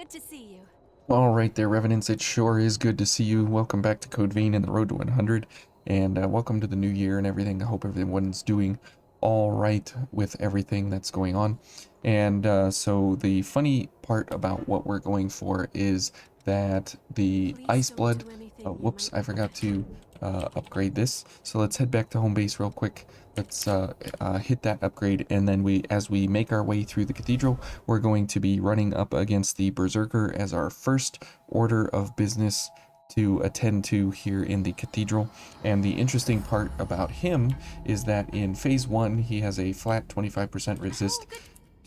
Good to see you. All right there, Revenants. It sure is good to see you. Welcome back to Code Vein and the Road to 100, and welcome to the new year and everything. I hope everyone's doing all right with everything that's going on. And so the funny part about what we're going for is that the Please don't Iceblood. do anything you Whoops, might I forgot regret. to upgrade this. So let's head back to home base real quick. Let's hit that upgrade, and then as we make our way through the cathedral, we're going to be running up against the Berserker as our first order of business to attend to here in the cathedral. And the interesting part about him is that in phase 1 he has a flat 25% resist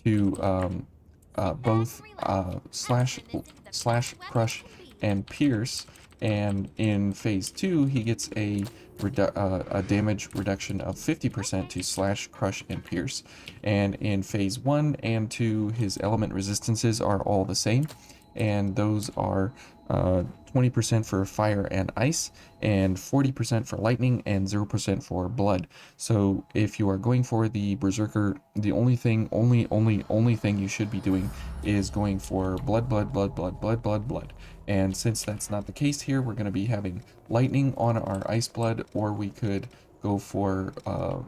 to both slash, crush, and pierce. And in phase 2 he gets a damage reduction of 50% to slash, crush, and pierce. And in phase 1 and 2 his element resistances are all the same, and those are 20% for fire and ice, and 40% for lightning, and 0% for blood. So if you are going for the Berserker, the only thing you should be doing is going for blood. And since that's not the case here, we're going to be having lightning on our Iceblood, or we could go for the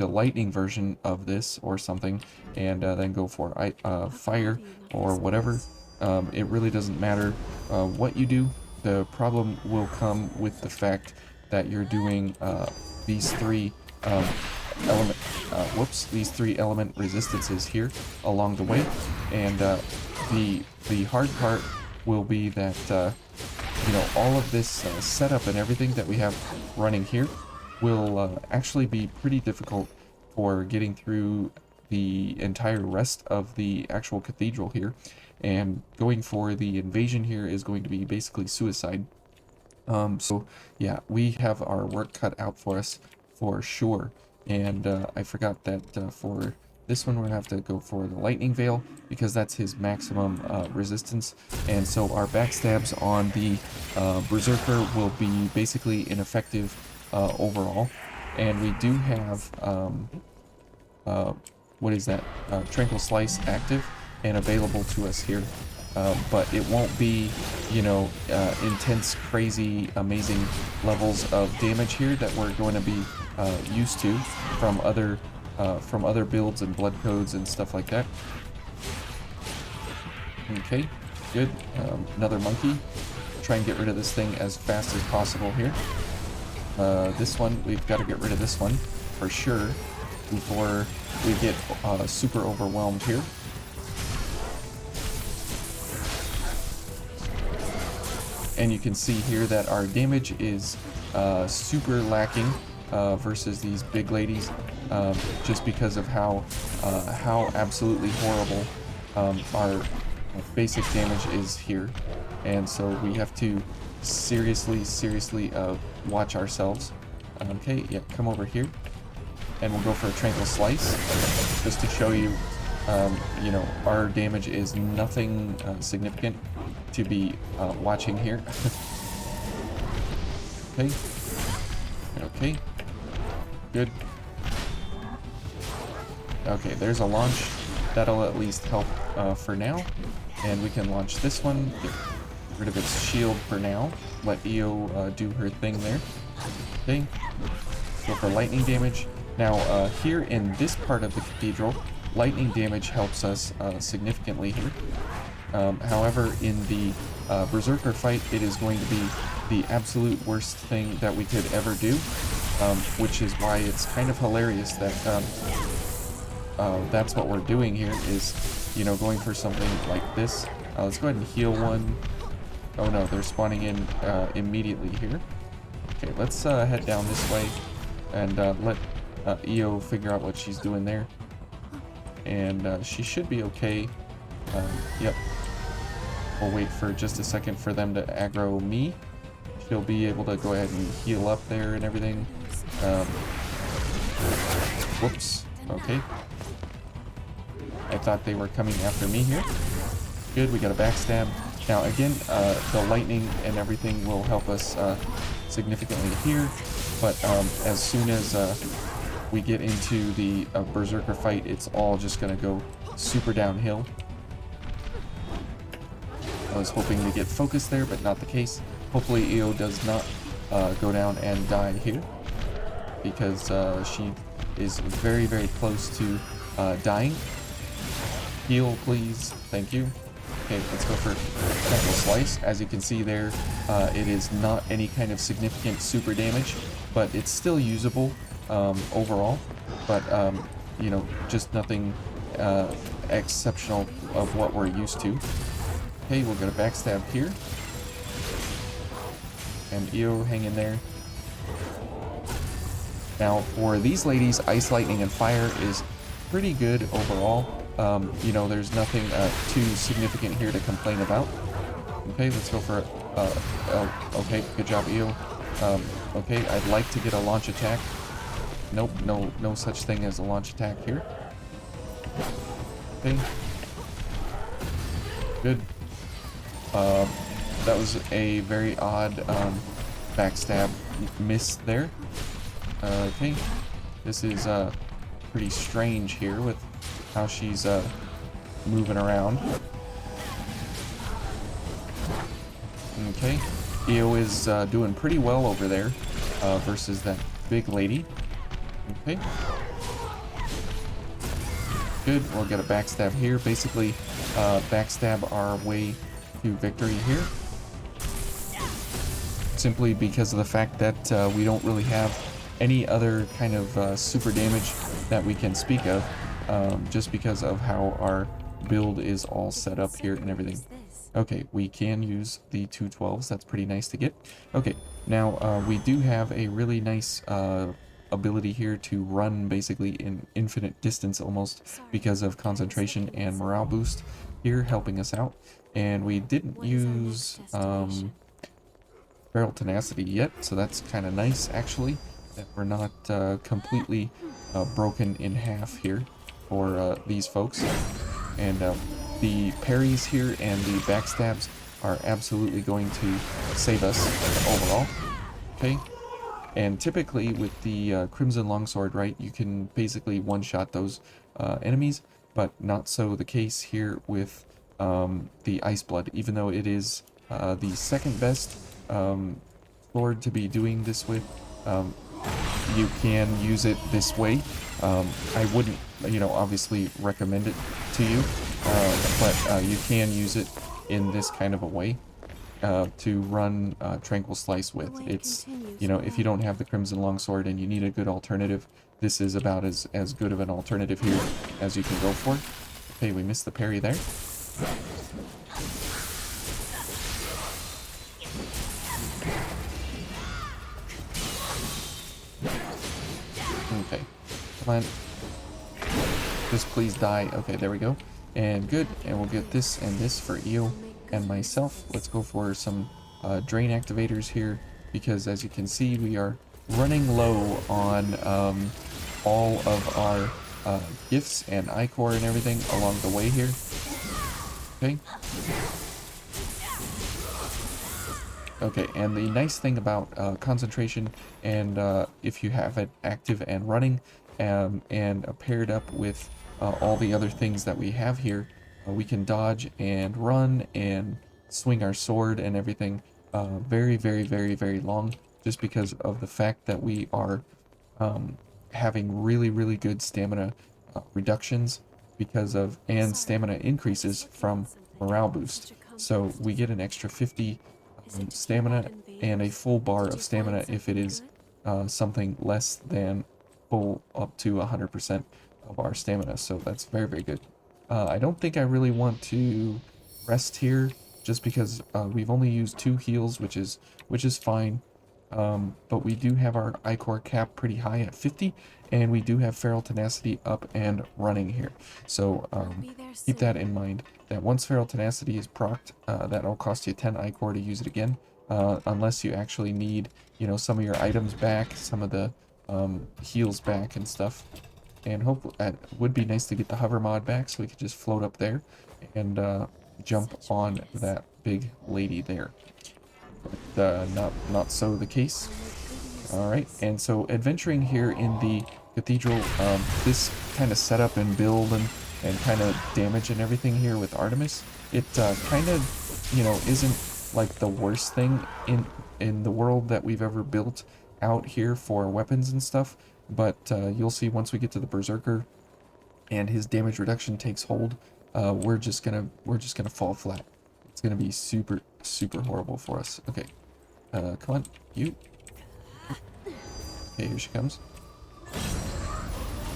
lightning version of this or something, and then go for fire or whatever. It really doesn't matter what you do. The problem will come with the fact that you're doing these three element these three element resistances here along the way. And the hard part will be that all of this setup and everything that we have running here will actually be pretty difficult for getting through the entire rest of the actual cathedral here. And going for the invasion here is going to be basically suicide. So yeah, we have our work cut out for us for sure. And I forgot that for this one we're gonna have to go for the lightning veil, because that's his maximum resistance. And so our backstabs on the Berserker will be basically ineffective overall. And we do have what is that? Tranquil Slice active and available to us here. But it won't be, intense, crazy, amazing levels of damage here that we're going to be used to from other builds and blood codes and stuff like that. Okay, good. Another monkey. Try and get rid of this thing as fast as possible here. This one, we've got to get rid of this one for sure before we get super overwhelmed here. And you can see here that our damage is super lacking versus these big ladies, just because of how absolutely horrible our basic damage is here. And so we have to seriously watch ourselves. Okay, yeah, come over here. And we'll go for a Tranquil Slice, just to show you, our damage is nothing significant to be watching here. Okay, good. Okay, there's a launch. That'll at least help for now. And we can launch this one, get rid of its shield for now. Let Io do her thing there. Okay, go for lightning damage. Now, here in this part of the cathedral, lightning damage helps us significantly here. However, in the Berserker fight, it is going to be the absolute worst thing that we could ever do, which is why it's kind of hilarious that that's what we're doing here, is, going for something like this. Let's go ahead and heal one. Oh no, they're spawning in immediately here. Okay, let's head down this way and let Io figure out what she's doing there. And she should be okay. Yep. We'll wait for just a second for them to aggro me. She'll be able to go ahead and heal up there and everything. Whoops. Okay. I thought they were coming after me here. Good, we got a backstab. Now again, the lightning and everything will help us significantly here. But as soon as we get into the Berserker fight, it's all just going to go super downhill. I was hoping to get focus there, but not the case. Hopefully EO does not go down and die here, because she is very, very close to dying. Heal, please. Thank you. Okay, let's go for Tentacle Slice. As you can see there, it is not any kind of significant super damage, but it's still usable overall. But, you know, just nothing exceptional of what we're used to. Okay, we'll get a backstab here. And EO, hang in there. Now, for these ladies, Ice, Lightning, and Fire is pretty good overall. You know, there's nothing too significant here to complain about. Okay, let's go for okay, good job, EO. Okay, I'd like to get a launch attack. Nope, no such thing as a launch attack here. Okay. Good. That was a very odd backstab miss there. Okay, this is pretty strange here with how she's moving around. Okay, EO is doing pretty well over there versus that big lady. Okay. Good, we'll get a backstab here. Basically, backstab our way to victory here. Simply because of the fact that we don't really have any other kind of super damage that we can speak of, just because of how our build is all set up here and everything. Okay, we can use the 212s. That's pretty nice to get. Okay, now we do have a really nice ability here to run basically in infinite distance almost, because of concentration and morale boost here helping us out. And we didn't use Feral Tenacity yet, so that's kind of nice actually, that we're not completely broken in half here for these folks. And the parries here and the backstabs are absolutely going to save us overall. Okay, and typically with the Crimson Longsword, right, you can basically one-shot those enemies, but not so the case here with the Iceblood. Even though it is the second best sword to be doing this with, you can use it this way. I wouldn't, you know, obviously recommend it to you, but you can use it in this kind of a way to run Tranquil Slice with. It's, you know, if you don't have the Crimson Longsword and you need a good alternative, this is about as good of an alternative here as you can go for. Okay, we missed the parry there. Okay, come on. Just please die. Okay, there we go. And good, and we'll get this and this for EO and myself. Let's go for some drain activators here, because as you can see, we are running low on all of our gifts and Ichor and everything along the way here. Okay. Okay, and the nice thing about concentration, and if you have it active and running, and paired up with all the other things that we have here, we can dodge and run and swing our sword and everything very, very, very, very long, just because of the fact that we are having really, really good stamina reductions because of, and stamina increases from morale boost. So we get an extra 50 stamina and a full bar of stamina if it is something less than full up to 100% of our stamina. So that's very, very good. I don't think I really want to rest here, just because we've only used 2 heals, which is fine. But we do have our Ichor cap pretty high at 50, and we do have Feral Tenacity up and running here. So keep that in mind, that once Feral Tenacity is procced, that'll cost you 10 Ichor to use it again, unless you actually need, you know, some of your items back, some of the heals back and stuff. And hopefully it would be nice to get the hover mod back, so we could just float up there and jump on that big lady there. But not so the case. Alright, and so adventuring here in the cathedral, this kind of setup and build and kind of damage and everything here with Artemis, it kind of you know, isn't like the worst thing in the world that we've ever built out here for weapons and stuff. But you'll see once we get to the Berserker and his damage reduction takes hold, we're just gonna fall flat. It's gonna be super horrible for us. Okay, come on, you. Okay, here she comes.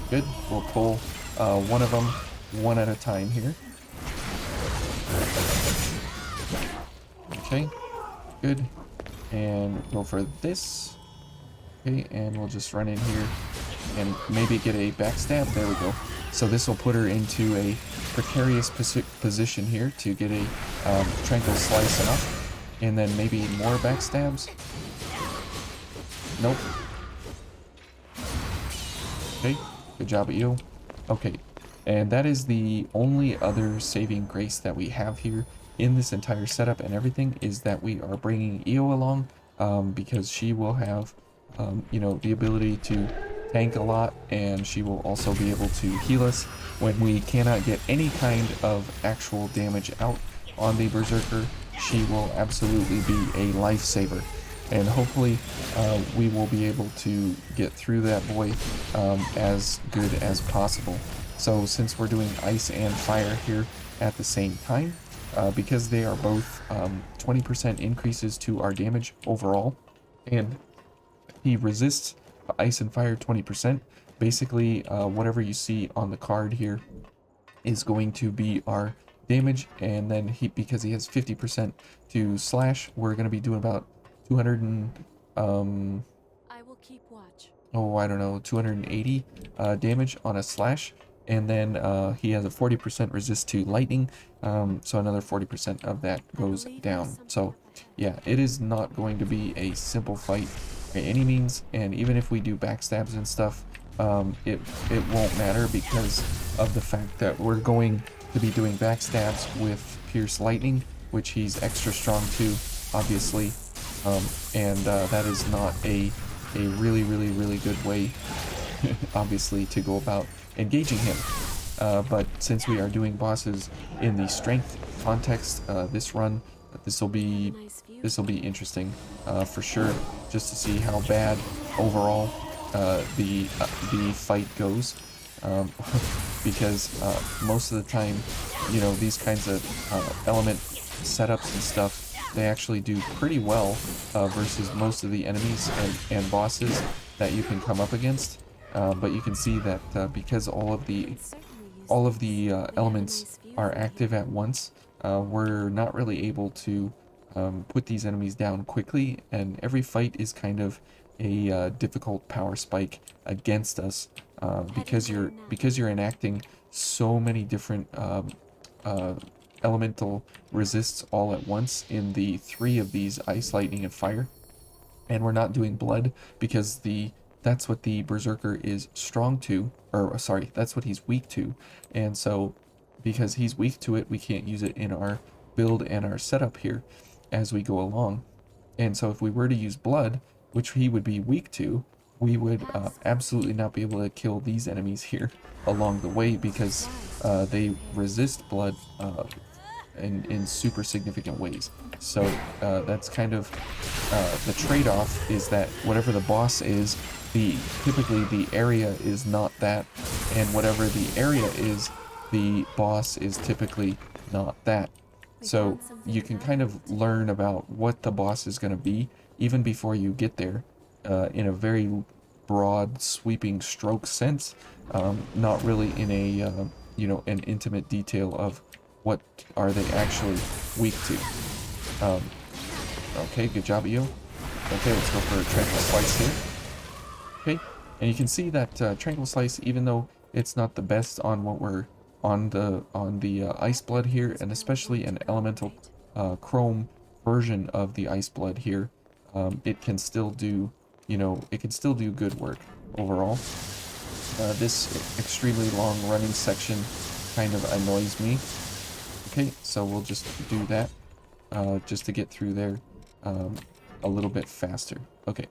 Good. We'll pull one of them one at a time here. Okay, good. And go for this. Okay, and we'll just run in here and maybe get a backstab. There we go. So this will put her into a precarious position here to get a tranquil slice off. And then maybe more backstabs. Nope. Okay, good job at you. Okay, and that is the only other saving grace that we have here in this entire setup and everything, is that we are bringing Io along, because she will have, you know, the ability to tank a lot, and she will also be able to heal us when we cannot get any kind of actual damage out on the Berserker. She will absolutely be a lifesaver. And hopefully we will be able to get through that boy as good as possible. So since we're doing ice and fire here at the same time, because they are both 20% increases to our damage overall, and he resists ice and fire 20%, basically whatever you see on the card here is going to be our damage, and then because he has 50% to slash, we're going to be doing about 200 and I will keep watch. oh, I don't know, 280 damage on a slash, and then he has a 40% resist to lightning, so another 40% of that goes down. So yeah, it is not going to be a simple fight by any means, and even if we do backstabs and stuff, it won't matter because of the fact that we're going to be doing backstabs with Pierce Lightning, which he's extra strong to, obviously. And that is not a really good way, obviously, to go about engaging him. But since we are doing bosses in the strength context, this run, this will be interesting for sure, just to see how bad overall the fight goes. Because most of the time, you know, these kinds of element setups and stuff, they actually do pretty well versus most of the enemies and bosses that you can come up against. But you can see that because all of the elements are active at once, we're not really able to put these enemies down quickly, and every fight is kind of a difficult power spike against us, because you're enacting so many different elemental resists all at once in the 3 of these ice, lightning, and fire. And we're not doing blood because that's what the Berserker is strong to, or sorry, that's what he's weak to. And so because he's weak to it, we can't use it in our build and our setup here as we go along. And so if we were to use blood, which he would be weak to, we would absolutely not be able to kill these enemies here along the way, because they resist blood in super significant ways. So that's kind of the trade-off, is that whatever the boss is, typically the area is not that, and whatever the area is, the boss is typically not that. So you can kind of learn about what the boss is going to be even before you get there, in a very broad, sweeping stroke sense, not really in a you know, an intimate detail of what are they actually weak to. Okay, good job, Io. Okay, let's go for a Tranquil Slice here. Okay, and you can see that Tranquil Slice, even though it's not the best on what we're on the Iceblood here, and especially an elemental chrome version of the Iceblood here, it can still do, you know, it can still do good work overall. This extremely long running section kind of annoys me. Okay, so we'll just do that just to get through there a little bit faster. Okay.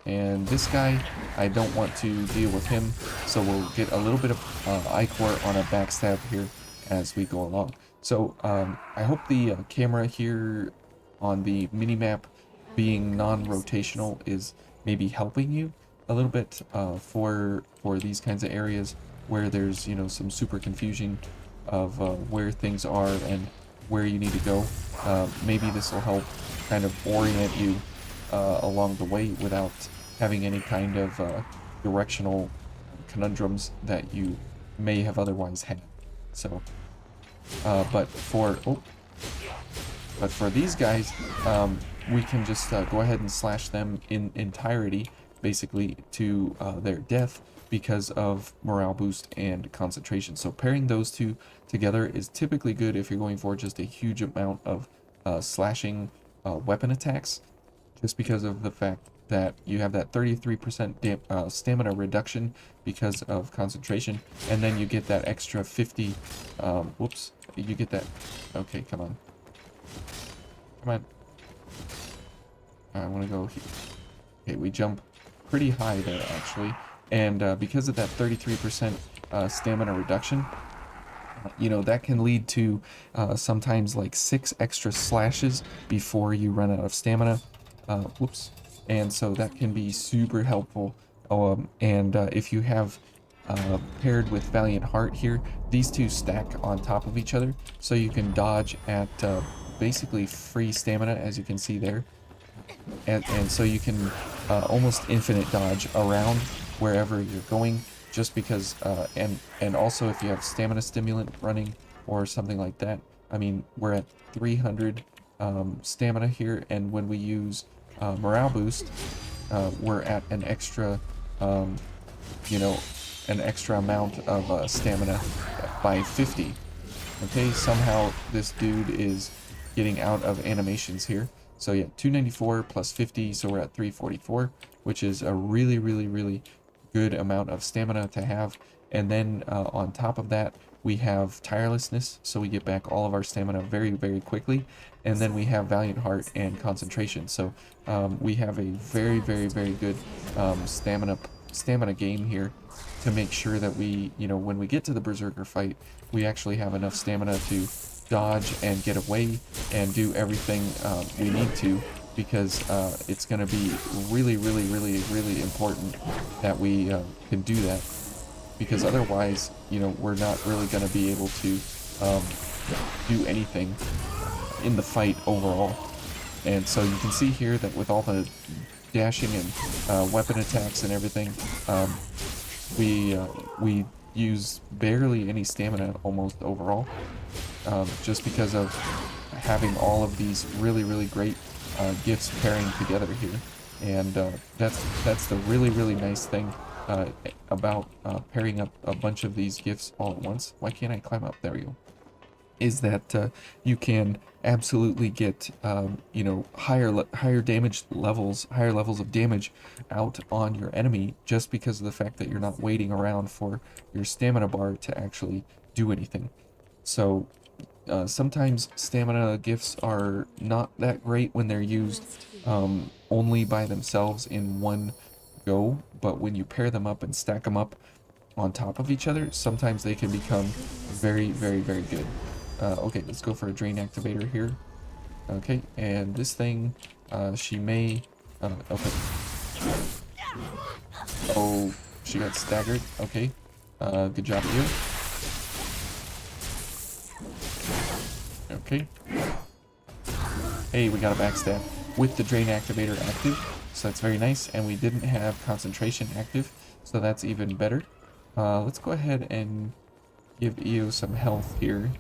And this guy, I don't want to deal with him, so we'll get a little bit of Ichor on a backstab here as we go along. So I hope the camera here on the minimap being non-rotational is maybe helping you a little bit for these kinds of areas where there's, you know, some super confusion of where things are and where you need to go. Maybe this will help kind of orient you along the way without having any kind of directional conundrums that you may have otherwise had. So, but for but for these guys, we can just go ahead and slash them in entirety, basically to their death because of morale boost and concentration. So pairing those two together is typically good if you're going for just a huge amount of slashing weapon attacks, just because of the fact that you have that 33% stamina reduction because of concentration, and then you get that extra 50, whoops, you get that, okay, come on. Come on. I want to go here. Okay, we jump pretty high there, actually. And because of that 33% stamina reduction, you know, that can lead to sometimes like 6 extra slashes before you run out of stamina. Whoops. And so that can be super helpful. And if you have paired with Valiant Heart here, these two stack on top of each other, so you can dodge at basically free stamina, as you can see there. And so you can almost infinite dodge around wherever you're going, just because, and also if you have stamina stimulant running or something like that. I mean, we're at 300 stamina here, and when we use morale boost, we're at an extra, you know, an extra amount of stamina by 50. Okay, somehow this dude is getting out of animations here. So yeah, 294 plus 50, so we're at 344, which is a really, really, really good amount of stamina to have. And then on top of that, we have tirelessness, so we get back all of our stamina very, very quickly. And then we have Valiant Heart and concentration. So we have a very, very, very good stamina game here to make sure that we, you know, when we get to the Berserker fight, we actually have enough stamina to dodge and get away and do everything we need to, because it's going to be really, really, really, really important that we can do that, because otherwise, you know, we're not really going to be able to do anything in the fight overall. And so you can see here that with all the dashing and weapon attacks and everything, we use barely any stamina almost overall, just because of having all of these really, really great gifts pairing together here. And that's the really, really nice thing about pairing up a bunch of these gifts all at once. Why can't I climb up? There we go. Is that you can absolutely get you know, higher damage levels, higher levels of damage out on your enemy, just because of the fact that you're not waiting around for your stamina bar to actually do anything. So sometimes stamina gifts are not that great when they're used only by themselves in one go, but when you pair them up and stack them up on top of each other, sometimes they can become very, very, very good. Okay, let's go for a drain activator here. Okay, and this thing, she may, okay. Oh, she got staggered. Okay, good job, you. Okay. Hey, we got a backstab with the drain activator active, so that's very nice. And we didn't have concentration active, so that's even better. Let's go ahead and give Io some health here.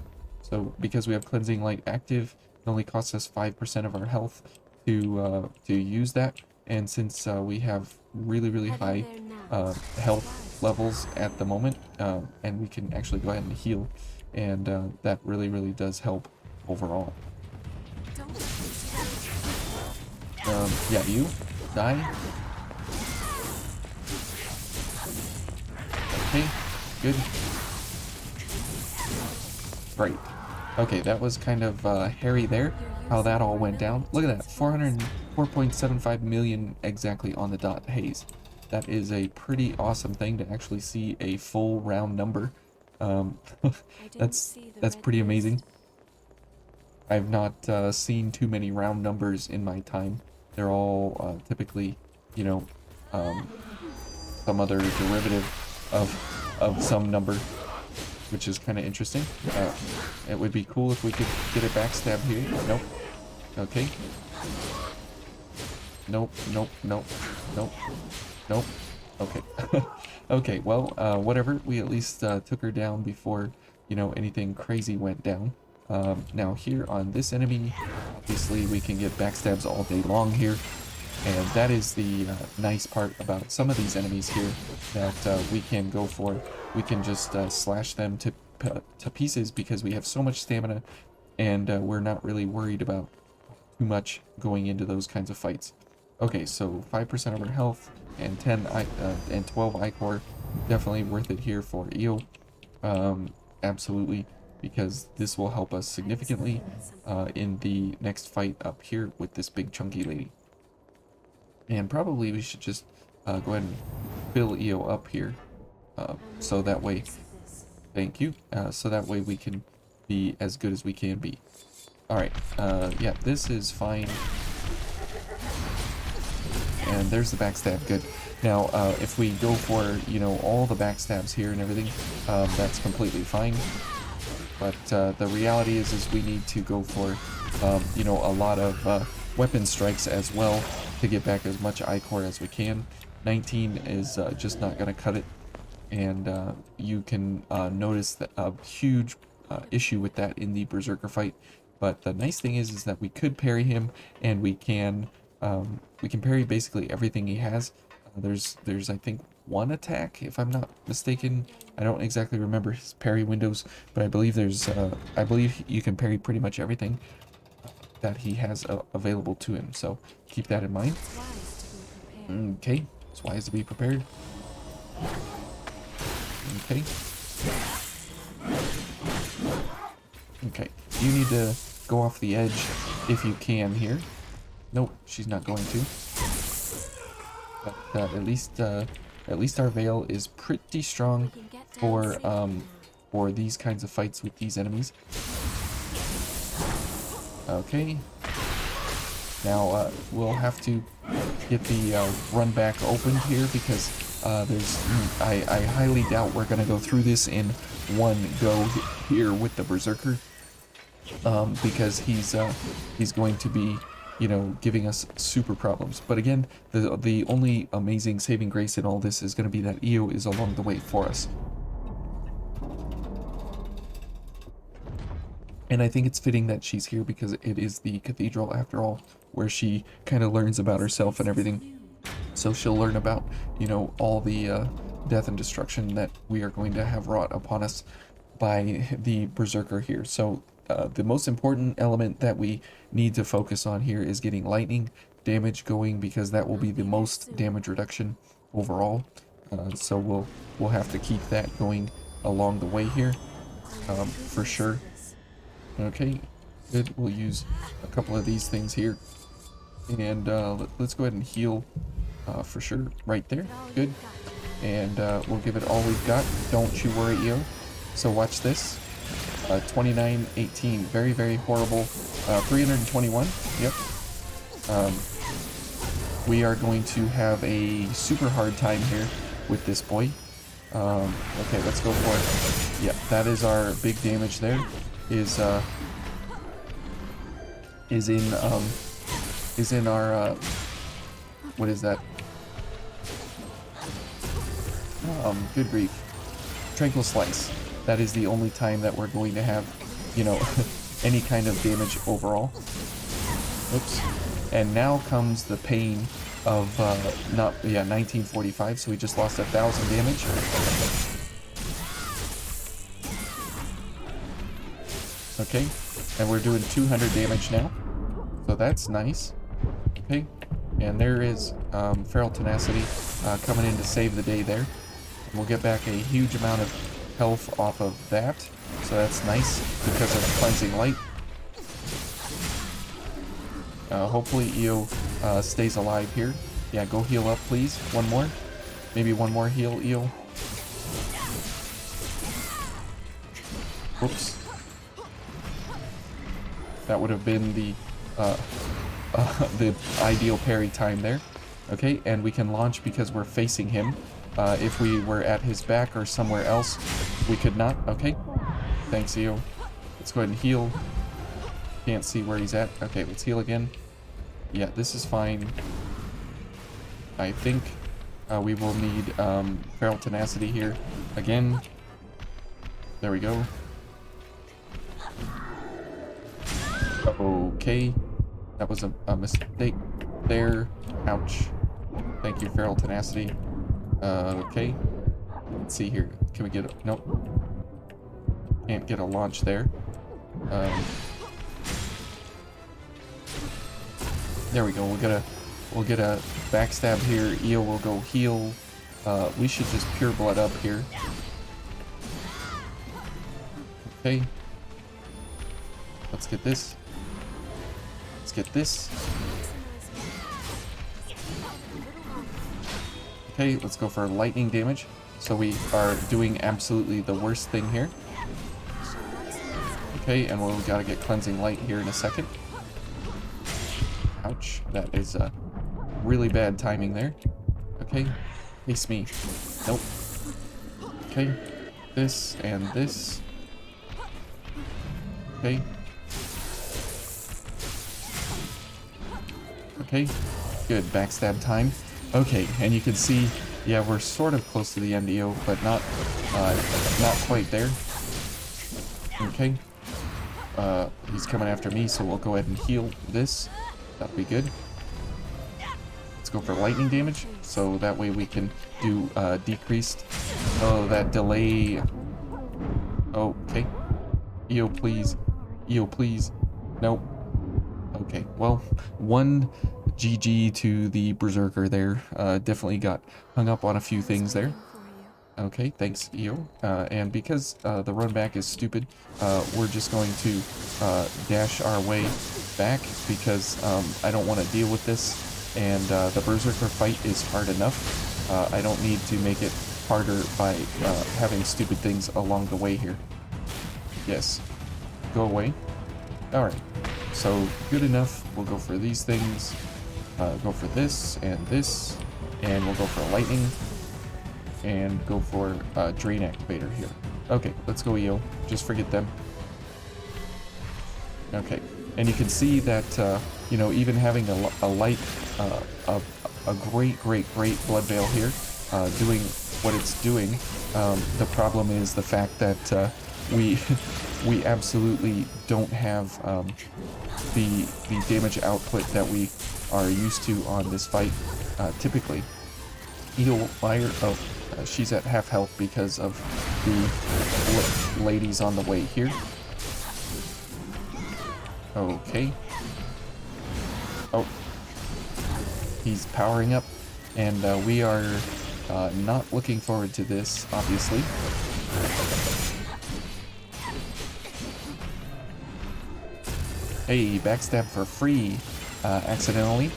So because we have cleansing light active, it only costs us 5% of our health to use that. And since we have really, really high health levels at the moment, and we can actually go ahead and heal, and that really, really does help overall. Yeah, you die. Okay, good. Great. Okay, that was kind of hairy there, how that all went down. Look at that, 404.75 million exactly on the dot haze. That is a pretty awesome thing to actually see a full round number. That's pretty amazing. I've not seen too many round numbers in my time. They're all typically, you know, um, some other derivative of some number, which is kind of interesting. It would be cool if we could get a backstab here. Nope. Okay. Nope, nope, nope, nope, nope. Okay. Okay, well, whatever. We at least took her down before, you know, anything crazy went down. Now here on this enemy, obviously we can get backstabs all day long here. And that is the nice part about some of these enemies here that we can go for. We can just slash them to pieces because we have so much stamina, and we're not really worried about too much going into those kinds of fights. Okay, so 5% of our health and 12 ichor, definitely worth it here for Io. Absolutely, because this will help us significantly in the next fight up here with this big chunky lady. And probably we should just go ahead and fill Io up here, so that way, thank you, so that way we can be as good as we can be. Alright, yeah, this is fine. And there's the backstab, good. Now, if we go for, you know, all the backstabs here and everything, that's completely fine. But the reality is we need to go for, you know, a lot of weapon strikes as well to get back as much ichor as we can. 19 is just not going to cut it. And you can notice that a huge issue with that in the Berserker fight. But the nice thing is that we could parry him, and we can parry basically everything he has. There's I think one attack, if I'm not mistaken. I don't exactly remember his parry windows, but I believe there's I believe you can parry pretty much everything that he has available to him. So keep that in mind. Okay, it's wise to be prepared. Okay. Okay, you need to go off the edge if you can here. Nope, she's not going to. But at least our veil is pretty strong for these kinds of fights with these enemies. Okay. Now we'll have to get the run back opened here because I highly doubt we're gonna go through this in one go here with the Berserker, because he's going to be, you know, giving us super problems. But again, the only amazing saving grace in all this is going to be that Io is along the way for us. And I think it's fitting that she's here because it is the cathedral, after all, where she kind of learns about herself and everything. So she'll learn about, you know, all the death and destruction that we are going to have wrought upon us by the Berserker here. So the most important element that we need to focus on here is getting lightning damage going, because that will be the most damage reduction overall. So we'll have to keep that going along the way here, for sure. Okay, good. We'll use a couple of these things here, and let's go ahead and heal for sure right there. Good. And we'll give it all we've got. Don't you worry, Io. So watch this. 29-18, very, very horrible. 321, yep. We are going to have a super hard time here with this boy. Okay, let's go for it. Yeah, that is our big damage there. Is in our what is that? Good grief. Tranquil Slice. That is the only time that we're going to have, you know, any kind of damage overall. Oops. And now comes the pain of, 1945, so we just lost 1,000 damage. Okay, and we're doing 200 damage now, so that's nice. Okay, and there is Feral Tenacity coming in to save the day there. And we'll get back a huge amount of health off of that, so that's nice because of Cleansing Light. Hopefully Io stays alive here. Yeah, go heal up, please. One more. Maybe one more heal, Io. Whoops. That would have been the ideal parry time there. Okay, and we can launch because we're facing him. If we were at his back or somewhere else, we could not. Okay, thanks, Io. Let's go ahead and heal. Can't see where he's at. Okay, let's heal again. Yeah, this is fine. I think we will need Feral Tenacity here again. There we go. Okay, that was a mistake there. Ouch. Thank you, Feral Tenacity. Okay. Let's see here. Can we get a... Nope. Can't get a launch there. There we go. We'll get a backstab here. Io will go heal. We should just pure blood up here. Okay. Let's get this. Let's get this. Okay, let's go for lightning damage. So we are doing absolutely the worst thing here. Okay, and we'll gotta get cleansing light here in a second. Ouch, that is really bad timing there. Okay, face me. Nope. Okay, this and this. Okay. Okay, good, backstab time. Okay, and you can see, yeah, we're sort of close to the end, Io, but not quite there. Okay. He's coming after me, so we'll go ahead and heal this. That'll be good. Let's go for lightning damage, so that way we can do decreased. Oh, that delay. Oh, okay. Io, please. Io, please. Nope. Okay, well, one GG to the Berserker there. Definitely got hung up on a few things there. Okay, thanks, Io. And because the run back is stupid, we're just going to dash our way back because I don't want to deal with this. And the Berserker fight is hard enough. I don't need to make it harder by having stupid things along the way here. Yes. Go away. Alright. So, good enough. We'll go for these things. Go for this, and we'll go for lightning. And go for Drain Activator here. Okay, let's go Io. Just forget them. Okay, and you can see that, you know, even having a light, a great Blood Veil here, doing what it's doing, the problem is the fact that we absolutely don't have the damage output that we are used to on this fight, typically. Io Fire, oh, she's at half health because of the ladies on the way here. Okay. Oh. He's powering up, and we are not looking forward to this, obviously. Hey, backstab for free, accidentally.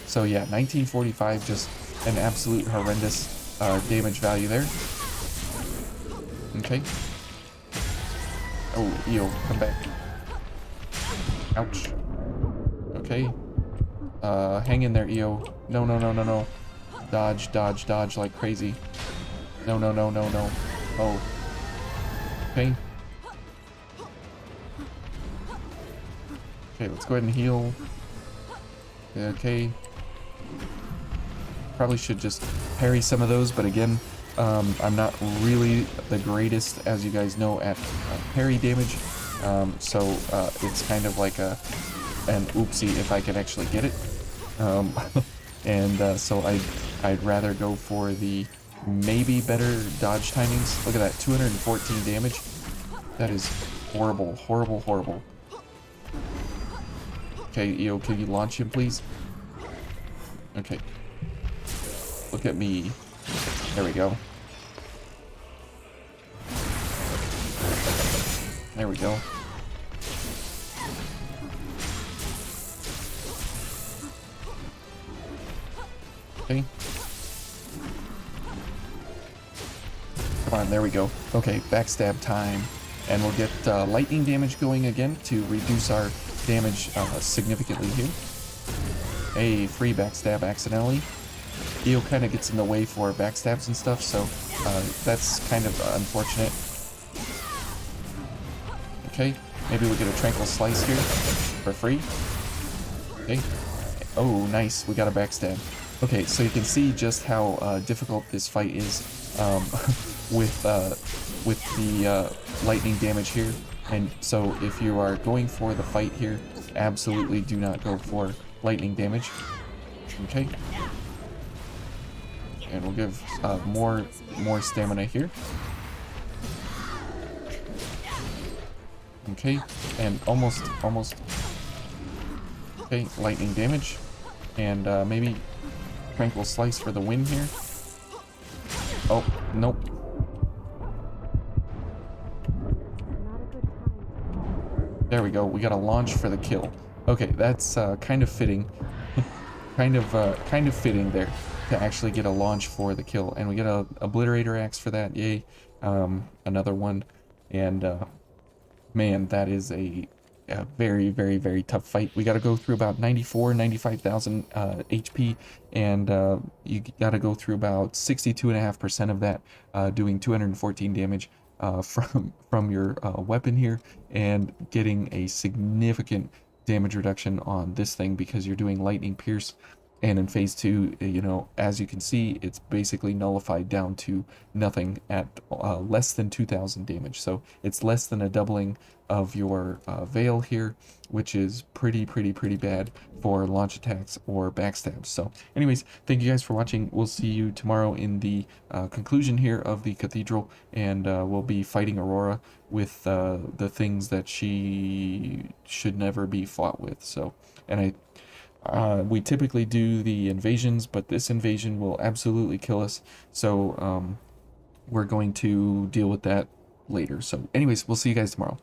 So yeah, 1945, just an absolute horrendous damage value there. Okay. Oh, Io, come back. Ouch. Okay. Hang in there, Io. No, no, no, no, no. Dodge, dodge, dodge like crazy. No, no, no, no, no. Oh. Okay. Okay, let's go ahead and heal. Okay. Probably should just parry some of those, but again, I'm not really the greatest, as you guys know, at parry damage. So it's kind of like an oopsie if I can actually get it. And so I'd rather go for the maybe better dodge timings. Look at that, 214 damage. That is horrible, horrible, horrible. Okay, Io, can you launch him, please? Okay. Look at me. There we go. There we go. Okay. Come on, there we go. Okay, backstab time. And we'll get lightning damage going again to reduce our damage significantly here. A free backstab accidentally. Io kind of gets in the way for backstabs and stuff, so that's kind of unfortunate. Okay, maybe we get a tranquil slice here for free. Okay. Oh, nice. We got a backstab. Okay, so you can see just how difficult this fight is with the lightning damage here. And so if you are going for the fight here, absolutely do not go for lightning damage. Okay. And we'll give more stamina here. Okay, and almost. Okay, lightning damage, and maybe tranquil slice for the win here. Oh, nope. There we go. We got a launch for the kill. Okay, that's kind of fitting. kind of fitting there to actually get a launch for the kill, and we get a obliterator axe for that. Yay! Another one, and man, that is a very, very, very tough fight. We got to go through about 95,000 HP, and you got to go through about 62.5% of that, doing 214 damage from your weapon here, and getting a significant damage reduction on this thing because you're doing lightning pierce. And in phase 2, you know, as you can see, it's basically nullified down to nothing at less than 2,000 damage. So it's less than a doubling of your veil here, which is pretty bad for launch attacks or backstabs. So anyways, thank you guys for watching. We'll see you tomorrow in the conclusion here of the cathedral, and we'll be fighting Aurora with the things that she should never be fought with. So, and we typically do the invasions, but this invasion will absolutely kill us. So we're going to deal with that later. So anyways, we'll see you guys tomorrow.